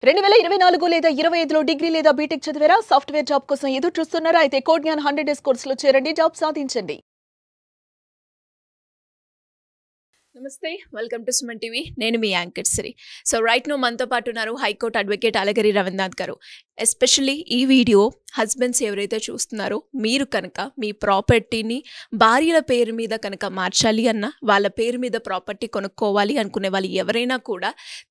2024 లేదా 25లో డిగ్రీ లేదా బీటెక్ చదివారా? సాఫ్ట్వేర్ జాబ్ కోసం ఎదురు చూస్తున్నారా? అయితే కోడ్ జ్ఞాన్ 100 డేస్ కోర్సులో చేరండి, జాబ్ సాధించండి. నమస్తే, వెల్కమ్ టు సుమన్ టీవీ. నేను మీ anchor Sri. So right now మనతో పాటు ఉన్నారు హైకోర్టు అడ్వకేట్ అలగరి రవీంద్రనాథ్ గారు. ఎస్పెషల్లీ ఈ వీడియో హస్బెండ్స్ ఎవరైతే చూస్తున్నారో, మీరు కనుక మీ ప్రాపర్టీని భార్యల పేరు మీద కనుక మార్చాలి అన్న, వాళ్ళ పేరు మీద ప్రాపర్టీ కొనుక్కోవాలి అనుకునే వాళ్ళు ఎవరైనా కూడా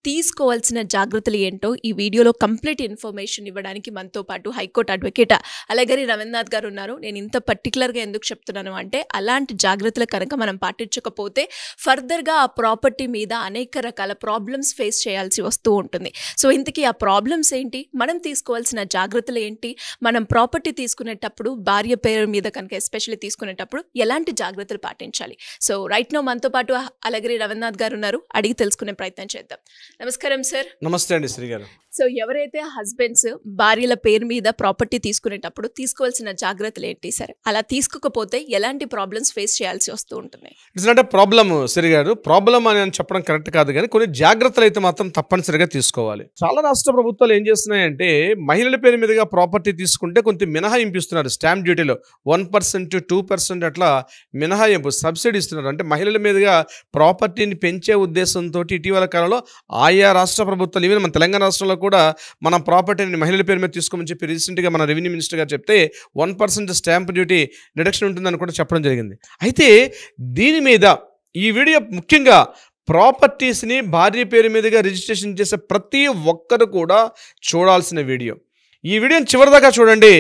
తీసుకోవాల్సిన జాగ్రత్తలు ఏంటో ఈ వీడియోలో కంప్లీట్ ఇన్ఫర్మేషన్ ఇవ్వడానికి మనతో పాటు హైకోర్టు అడ్వకేట్ అలగరి రవీంద్రనాథ్ గారు ఉన్నారు. నేను ఇంత పర్టికులర్గా ఎందుకు చెప్తున్నాను అంటే, అలాంటి జాగ్రత్తలు కనుక మనం పాటించకపోతే ఫర్దర్గా ఆ ప్రాపర్టీ మీద అనేక రకాల ప్రాబ్లమ్స్ ఫేస్ చేయాల్సి వస్తూ ఉంటుంది. సో ఇంతకీ ఆ ప్రాబ్లమ్స్ ఏంటి, మనం తీసుకోవాల్సిన జాగ్రత్తలు ఏంటి, మనం ప్రాపర్టీ తీసుకునేటప్పుడు భార్య పేరు మీద కనుక ఎస్పెషల్లీ తీసుకునేటప్పుడు ఎలాంటి జాగ్రత్తలు పాటించాలి. సో రైట్ నో మనతో పాటు అలగరి రవీంద్రనాథ్ గారు ఉన్నారు, అడిగి తెలుసుకునే ప్రయత్నం చేద్దాం. నమస్కారం సార్. నమస్తే అండి శ్రీ గారు. సో ఎవరైతే హస్బెండ్స్ భార్యల పేరు మీద ప్రాపర్టీ తీసుకునేటప్పుడు తీసుకోవాల్సిన జాగ్రత్తలు ఏంటి సార్? అలా తీసుకోకపోతే ఎలాంటి ప్రాబ్లమ్స్ ఫేస్ చేయాల్సి వస్తూ ఉంటుంది? It's not a problem Shri గారు. ప్రాబ్లం అని చెప్పడం కరెక్ట్ కాదు, కానీ కొన్ని జాగ్రత్తలు అయితే మాత్రం తప్పనిసరిగా తీసుకోవాలి. చాలా రాష్ట్ర ప్రభుత్వాలు ఏం చేస్తున్నాయంటే, మహిళల పేరు మీదుగా ప్రాపర్టీ తీసుకుంటే కొంత మినహాయింపు ఇస్తున్నారు. స్టాంప్ డ్యూటీలో 1% 2% అట్లా మినహాయింపు, సబ్సిడీ ఇస్తున్నారు. అంటే మహిళల మీదుగా ప్రాపర్టీని పెంచే ఉద్దేశంతో ఇటీవల కాలంలో ఆయా రాష్ట్ర ప్రభుత్వాలు, ఈవెన్ మన తెలంగాణ రాష్ట్రంలో కూడా మనం ప్రాపర్టీని మహిళల పేరు మీద తీసుకోమని చెప్పి రీసెంట్గా మన రెవెన్యూ మినిస్టర్ గారు చెప్తే 1% స్టాంప్ డ్యూటీ రిడక్షన్ ఉంటుందని కూడా చెప్పడం జరిగింది. అయితే దీని మీద ఈ వీడియో ముఖ్యంగా ప్రాపర్టీస్ని భార్య పేరు మీదుగా రిజిస్ట్రేషన్ చేసే ప్రతి ఒక్కరు కూడా చూడాల్సిన వీడియో. ఈ వీడియోని చివరిదాకా చూడండి.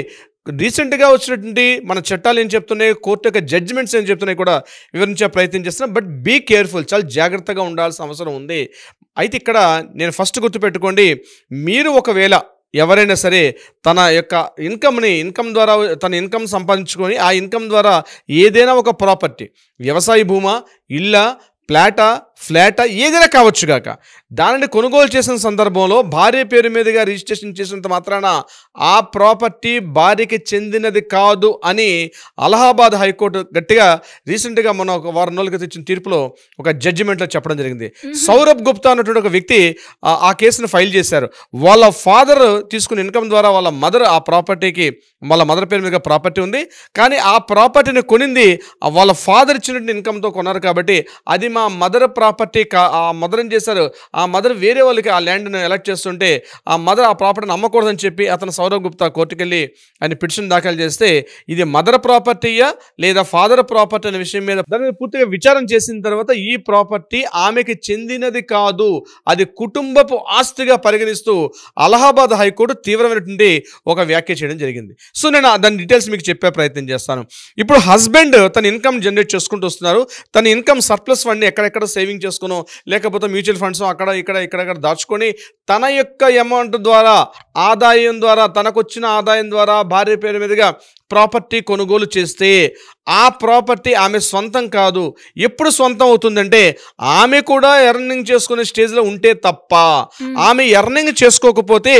రీసెంట్గా వచ్చినటువంటి మన చట్టాలు ఏం చెప్తున్నాయి, కోర్టు యొక్క జడ్జిమెంట్స్ ఏం చెప్తున్నాయి కూడా వివరించే ప్రయత్నం చేస్తున్నాం. బట్ బీ కేర్ఫుల్, చాలా జాగ్రత్తగా ఉండాల్సిన అవసరం ఉంది. అయితే ఇక్కడ నేను ఫస్ట్ గుర్తుపెట్టుకోండి, మీరు ఒకవేళ ఎవరైనా సరే తన యొక్క ఇన్కమ్ ద్వారా తన ఇన్కమ్ సంపాదించుకొని ఆ ఇన్కమ్ ద్వారా ఏదైనా ఒక ప్రాపర్టీ, వ్యవసాయ భూమా, ఇల్లా, ఫ్లాటా ఏదైనా కావచ్చు కాక, దానిని కొనుగోలు చేసిన సందర్భంలో భార్య పేరు మీదుగా రిజిస్ట్రేషన్ చేసినంత మాత్రాన ఆ ప్రాపర్టీ భార్యకి చెందినది కాదు అని అలహాబాద్ హైకోర్టు గట్టిగా రీసెంట్గా మన ఒక వారం రోజుల క్రితం ఇచ్చిన తీర్పులో ఒక జడ్జిమెంట్లో చెప్పడం జరిగింది. సౌరభ్ గుప్తా అన్నటువంటి ఒక వ్యక్తి ఆ కేసును ఫైల్ చేశారు. వాళ్ళ ఫాదర్ తీసుకున్న ఇన్కమ్ ద్వారా వాళ్ళ మదర్ ఆ ప్రాపర్టీకి, వాళ్ళ మదర్ పేరు మీద ప్రాపర్టీ ఉంది, కానీ ఆ ప్రాపర్టీని కొనింది వాళ్ళ ఫాదర్ ఇచ్చినటువంటి ఇన్కమ్తో కొన్నారు. కాబట్టి అది మా మదర్ ప్రాపర్టీ ఆ మదర్ ఏం చేశారు, ఆ మదర్ వేరే వాళ్ళకి ఆ ల్యాండ్ను ఎలక్ట్ చేస్తుంటే ఆ మదర్ ఆ ప్రాపర్టీని అమ్మకూడదని చెప్పి అతను సౌరవ్ గుప్తా కోర్టుకెళ్ళి ఆయన పిటిషన్ దాఖలు చేస్తే, ఇది మదర్ ప్రాపర్టీయా లేదా ఫాదర్ ప్రాపర్టీ అనే విషయం మీద దాని పూర్తిగా విచారం చేసిన తర్వాత ఈ ప్రాపర్టీ ఆమెకి చెందినది కాదు, అది కుటుంబపు ఆస్తిగా పరిగణిస్తూ అలహాబాద్ హైకోర్టు తీవ్రమైనటువంటి ఒక వ్యాఖ్య చేయడం జరిగింది. సో నేను దాని డీటెయిల్స్ మీకు చెప్పే ప్రయత్నం చేస్తాను. ఇప్పుడు హస్బెండ్ తన ఇన్కమ్ జనరేట్ చేసుకుంటూ వస్తున్నారు. తన ఇన్కమ్ సర్ప్లస్ ఫండ్ని ఎక్కడెక్కడ సేవింగ్ చేసుకునో లేకపోతే మ్యూచువల్ ఫండ్స్ ఇక్కడ దాచుకొని తన యొక్క అమౌంట్ ద్వారా, ఆదాయం ద్వారా, తనకొచ్చిన ఆదాయం ద్వారా భార్య పేరు మీదుగా ప్రాపర్టీ కొనుగోలు చేస్తే ఆ ప్రాపర్టీ ఆమె సొంతం కాదు. ఎప్పుడు సొంతం అవుతుందంటే ఆమె కూడా ఎర్నింగ్ చేసుకునే స్టేజ్లో ఉంటే తప్ప. ఆమె ఎర్నింగ్ చేసుకోకపోతే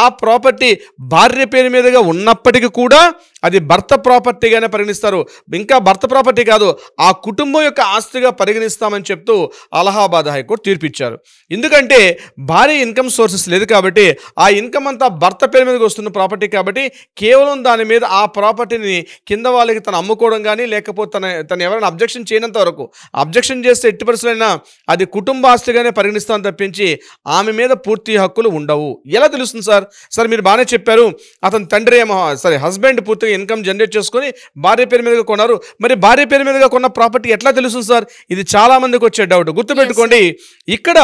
ఆ ప్రాపర్టీ భార్య పేరు మీదుగా ఉన్నప్పటికీ కూడా అది భర్త ప్రాపర్టీగానే పరిగణిస్తారు. ఇంకా భర్త ప్రాపర్టీ కాదు, ఆ కుటుంబం యొక్క ఆస్తిగా పరిగణిస్తామని చెప్తూ అలహాబాద్ హైకోర్టు తీర్పిచ్చారు. ఎందుకంటే భార్య ఇన్కమ్ సోర్సెస్ లేదు కాబట్టి, ఆ ఇన్కమ్ అంతా భర్త పేరు మీదకి వస్తున్న ప్రాపర్టీ కాబట్టి కేవలం దాని మీద ఆ ప్రాపర్టీని కింద వాళ్ళకి తను అమ్ముకోవడం కానీ, లేకపోతే తను ఎవరైనా అబ్జెక్షన్ చేయనంత వరకు, అబ్జెక్షన్ చేస్తే ఎట్టి పరిస్థితులైనా అది కుటుంబ ఆస్తిగానే పరిగణిస్తామని తప్పించి ఆమె మీద పూర్తి హక్కులు ఉండవు. ఎలా తెలుస్తుంది సార్ మీరు బాగానే చెప్పారు, అతని తండ్రి హస్బెండ్ పూర్తిగా ఇన్కమ్ జనరేట్ చేసుకొని భార్య పేరు మీదుగా కొన్నారు. మరి భార్య పేరు మీదుగా కొన్న ప్రాపర్టీ ఎట్లా తెలుస్తుంది సార్? ఇది చాలా మందికి వచ్చే డౌట్. గుర్తుపెట్టుకోండి, ఇక్కడ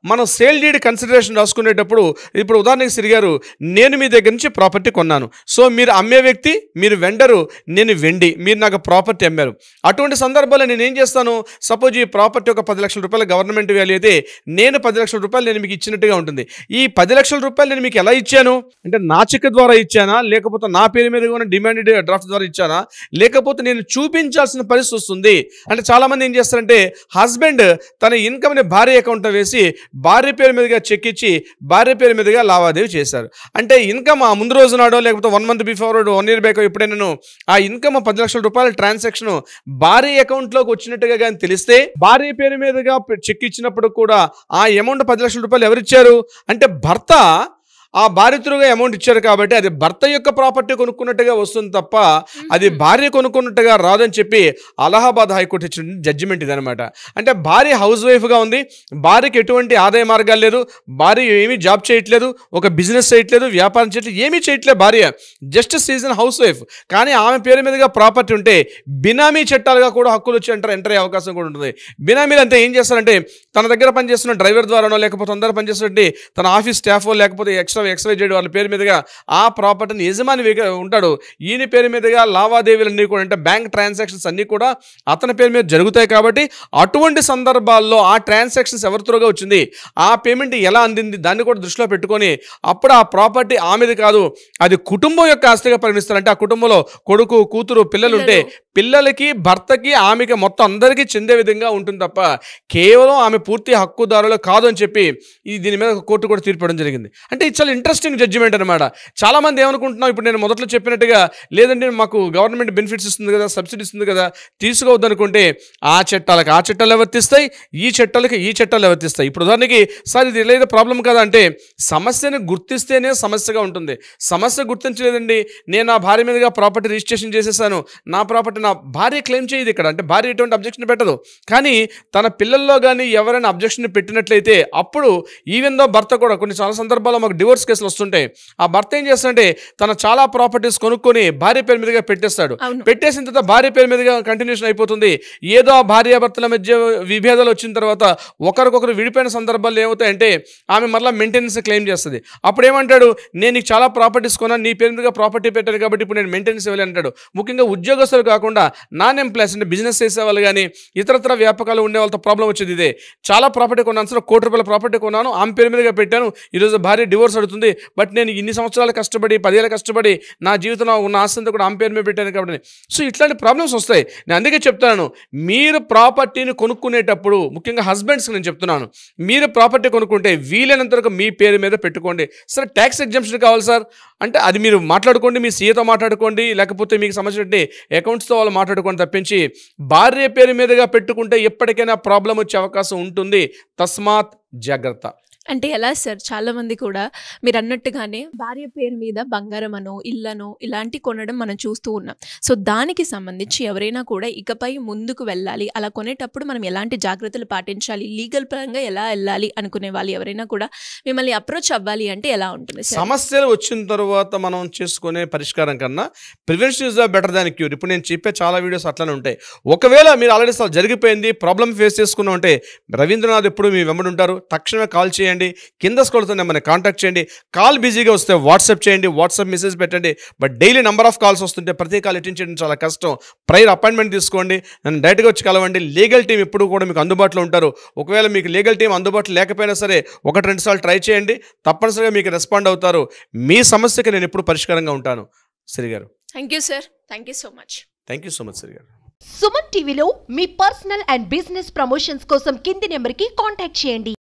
మనం సేల్ డీడ్ కన్సిడరేషన్ రాసుకునేటప్పుడు, ఇప్పుడు ఉదాహరణకి శ్రీ గారు, నేను మీ దగ్గర నుంచి ప్రాపర్టీ కొన్నాను. సో మీరు అమ్మే వ్యక్తి, మీరు వెండరు, నేను వెండి, మీరు నాకు ప్రాపర్టీ అమ్మారు. అటువంటి సందర్భాల్లో నేను ఏం చేస్తాను, సపోజ్ ఈ ప్రాపర్టీ ఒక 10 లక్షల రూపాయల గవర్నమెంట్ వాల్యూ అయితే నేను 10 లక్షల రూపాయలు నేను మీకు ఇచ్చినట్టుగా ఉంటుంది. ఈ 10 లక్షల రూపాయలు నేను మీకు ఎలా ఇచ్చాను అంటే, నా చెక్ ద్వారా ఇచ్చానా, లేకపోతే నా పేరు మీద ఉన్న డిమాండెడ్ డ్రాఫ్ట్ ద్వారా ఇచ్చానా, లేకపోతే నేను చూపించాల్సిన పరిస్థితి వస్తుంది. అంటే చాలామంది ఏం చేస్తారంటే, హస్బెండ్ తన ఇన్కమ్ని భార్య అకౌంట్లో వేసి భార్య పేరు మీదుగా చెక్ ఇచ్చి భార్య పేరు మీదుగా లావాదేవీ చేశారు. అంటే ఇన్కమ్ ఆ ముందు రోజు నాడో లేకపోతే 1 month బిఫోర్ 1 year బ్యాక్ ఎప్పుడైనా ఆ ఇన్కమ్ 10 లక్షల రూపాయల ట్రాన్సాక్షన్ భార్య అకౌంట్లోకి వచ్చినట్టుగా కానీ తెలిస్తే, భార్య పేరు మీదుగా చెక్ ఇచ్చినప్పుడు కూడా ఆ అమౌంట్ 10 లక్షల రూపాయలు ఎవరిచ్చారు అంటే భర్త ఆ భార్య త్రూగా అమౌంట్ ఇచ్చారు కాబట్టి అది భర్త యొక్క ప్రాపర్టీ కొనుక్కున్నట్టుగా వస్తుంది తప్ప అది భార్య కొనుక్కున్నట్టుగా రాదని చెప్పి అలహాబాద్ హైకోర్టు ఇచ్చిన జడ్జిమెంట్ ఇదనమాట. అంటే భార్య హౌస్ వైఫ్గా ఉంది, భార్యకి ఎటువంటి ఆదాయ మార్గాలు లేదు, భార్య ఏమీ జాబ్ చేయట్లేదు, ఒక బిజినెస్ చేయట్లేదు, వ్యాపారం చేయట్లేదు, ఏమీ చేయట్లేదు భార్య, జస్ట్ సీజన్ హౌస్ వైఫ్. కానీ ఆమె పేరు మీదుగా ప్రాపర్టీ ఉంటే బినామీ చట్టాలుగా కూడా హక్కులు వచ్చి ఎంటర్ అయ్యే అవకాశం కూడా ఉంటుంది. బినామీలు అంతే ఏం చేస్తారంటే తన దగ్గర పనిచేస్తున్న డ్రైవర్ ద్వారానో లేకపోతే అందరూ పనిచేస్తున్నట్టు తన ఆఫీస్ స్టాఫ్ లేకపోతే ఎక్స్వైజెడ్ వాళ్ళ పేరు మీదుగా ఆ ప్రాపర్టీని యజమాని ఉంటాడు, ఈయన పేరు మీదుగా లావాదేవీలన్నీ కూడా అంటే బ్యాంక్ ట్రాన్సాక్షన్స్ అన్నీ కూడా అతని పేరు మీద జరుగుతాయి. కాబట్టి అటువంటి సందర్భాల్లో ఆ ట్రాన్సాక్షన్స్ ఎవరి త్రూగా వచ్చింది, ఆ పేమెంట్ ఎలా అందింది, దాన్ని కూడా దృష్టిలో పెట్టుకొని అప్పుడు ఆ ప్రాపర్టీ ఆమెది కాదు, అది కుటుంబం యొక్క ఆస్తిగా పరిగణిస్తారు. అంటే ఆ కుటుంబంలో కొడుకు, కూతురు, పిల్లలు ఉంటే పిల్లలకి, భర్తకి, ఆమెకి మొత్తం అందరికీ చెందే విధంగా ఉంటుంది తప్ప కేవలం ఆమె పూర్తి హక్కుదారులు కాదు అని చెప్పి దీని మీద కోర్టు కూడా తీర్పు ఇవ్వడం జరిగింది. అంటే ఇది చాలా ఇంట్రెస్టింగ్ జడ్జిమెంట్ అనమాట. చాలామంది ఏమనుకుంటున్నాం, ఇప్పుడు నేను మొదట్లో చెప్పినట్టుగా లేదంటే మాకు గవర్నమెంట్ బెనిఫిట్స్ ఇస్తుంది కదా, సబ్సిడీ ఇస్తుంది కదా, తీసుకోవద్దు అనుకుంటే ఆ చట్టాలకు ఆ చట్టాలు వర్తిస్తాయి, ఈ చట్టాలకి ఈ చట్టాలు వర్తిస్తాయి. ఇప్పుడు ఉదాహరణకి సార్ ఇది లేదా ప్రాబ్లం కదా అంటే సమస్యను గుర్తిస్తేనే సమస్యగా ఉంటుంది. సమస్య గుర్తించలేదండి, నేను నా భార్య మీదుగా ప్రాపర్టీ రిజిస్ట్రేషన్ చేసేసాను, నా ప్రాపర్టీ నా భార్య క్లెయిమ్ చేయదు ఇక్కడ, అంటే భార్య ఎటువంటి అబ్జెక్షన్ పెట్టదు. కానీ తన పిల్లల్లో కానీ ఎవరైనా అబ్జెక్షన్ పెట్టినట్లయితే అప్పుడు ఈవెన్ దో భర్త కూడా కొన్ని చాలా సందర్భాల్లో మాకు డివోర్స్ కేసులు వస్తుంటాయి, ఆ భర్త ఏం చేస్తాడంటే తన చాలా ప్రాపర్టీస్ కొనుక్కొని భార్య పేరు మీదుగా పెట్టేస్తాడు. పెట్టేసిన తర్వాత భార్య పేరు మీదుగా కంటిన్యూషన్ అయిపోతుంది. ఏదో ఆ భార్యాభర్తల మధ్య విభేదాలు వచ్చిన తర్వాత ఒకరికొకరు విడిపోయిన సందర్భాల్లో ఏమవుతాయంటే ఆమె మళ్ళీ మెయింటెనెన్స్ క్లెయిమ్ చేస్తుంది. అప్పుడు ఏమంటాడు, నేను నీకు చాలా ప్రాపర్టీస్ కొన్నాను, నీ పేరు మీదుగా ప్రాపర్టీ పెట్టాను కాబట్టి ఇప్పుడు నేను మెయింటెనెన్స్ ఇవ్వాలి అంటాడు. ముఖ్యంగా ఉద్యోగస్తులు కాకుండా నాన్ ఎంప్లాయీస్ అంటే బిజినెస్ చేసేవాళ్ళు కానీ ఇతరత్ర వ్యాపకాలు ఉండే వాళ్ళతో ప్రాబ్లం వచ్చేది ఇదే. చాలా ప్రాపర్టీ కొన్నాను సార్, ₹1,00,00,000 ప్రాపర్టీ కొన్నాను, ఆమె పేరు మీదుగా పెట్టాను, ఈరోజు భార్య డివోర్స్ అడుగుతుంది, బట్ నేను ఇన్ని సంవత్సరాలు కష్టపడి 10 ఏళ్ళు కష్టపడి నా జీవితంలో ఉన్న ఆస్తితో కూడా ఆమె పేరు మీద పెట్టాను కాబట్టి. సో ఇట్లాంటి ప్రాబ్లమ్స్ వస్తాయి. నేను అందుకే చెప్తాను, మీరు ప్రాపర్టీని కొనుక్కునేటప్పుడు ముఖ్యంగా హస్బెండ్స్కి నేను చెప్తున్నాను, మీరు ప్రాపర్టీ కొనుక్కుంటే వీలైనంత వరకు మీ పేరు మీద పెట్టుకోండి. సరే ట్యాక్స్ ఎగ్జంప్షన్ కావాలి సార్ అంటే అది మీరు మాట్లాడుకోండి, మీ సీఏతో మాట్లాడుకోండి, లేకపోతే మీకు సంబంధించిన అకౌంట్స్తో వాళ్ళు మాట్లాడుకోండి తప్పించి భార్య పేరు మీదుగా పెట్టుకుంటే ఎప్పటికైనా ప్రాబ్లం వచ్చే అవకాశం ఉంటుంది. తస్మాత్ జాగ్రత్త. అంటే ఎలా సార్, చాలా మంది కూడా మీరు అన్నట్టుగానే భార్య పేరు మీద బంగారం అనో ఇళ్ళనో ఇలాంటి కొనడం మనం చూస్తూ ఉన్నాం. సో దానికి సంబంధించి ఎవరైనా కూడా ఇకపై ముందుకు వెళ్ళాలి, అలా కొనేటప్పుడు మనం ఎలాంటి జాగ్రత్తలు పాటించాలి, లీగల్ పరంగా ఎలా వెళ్ళాలి అనుకునే వాళ్ళు ఎవరైనా కూడా మిమ్మల్ని అప్రోచ్ అవ్వాలి అంటే ఎలా ఉంటుంది సార్? సమస్యలు వచ్చిన తర్వాత మనం చేసుకునే పరిష్కారం కన్నా prevention is better than cure. ఇప్పుడు నేను చెప్పే చాలా వీడియోస్ అట్లనే ఉంటాయి. ఒకవేళ మీరు ఆల్రెడీ జరిగిపోయింది, ప్రాబ్లం ఫేస్ చేసుకున్నా ఉంటే రవీంద్రనాథ్ ఎప్పుడు మీ వెంబడి ఉంటారు, తక్షణమే కాల్ చేయండి, కింద స్క్రోల్తో నెంబర్ని కాంటాక్ట్ చేయండి. కాల్ బిజీగా వస్తే వాట్సాప్ చేయండి, వాట్సాప్ మెసేజ్ పెట్టండి. But daily number of calls వస్తుంటే ప్రతి కాల్ అటెండ్ చేయడం చాలా కష్టం. ప్రైర్ అపాయింట్మెంట్ తీసుకోండి, నన్ను డైరెక్ట్గా వచ్చి కలవండి. లీగల్ టీం ఎప్పుడు కూడా మీకు అందుబాటులో ఉంటారు. ఒకవేళ మీకు లీగల్ టీం అందుబాటులో లేకపోయినా సరే 1-2 సార్లు ట్రై చేయండి, తప్పనిసరిగా మీకు రెస్పాండ్ అవుతారు. మీ సమస్యకి నేను ఎప్పుడు పరిష్కారంగా ఉంటాను. Siri garu, thank you sir, thank you so much. Thank you so much Siri garu. Suman టీవీలో మీ పర్సనల్ అండ్ బిజినెస్ ప్రమోషన్స్ కోసం కింది నెంబర్కి కాంటాక్ట్ చేయండి.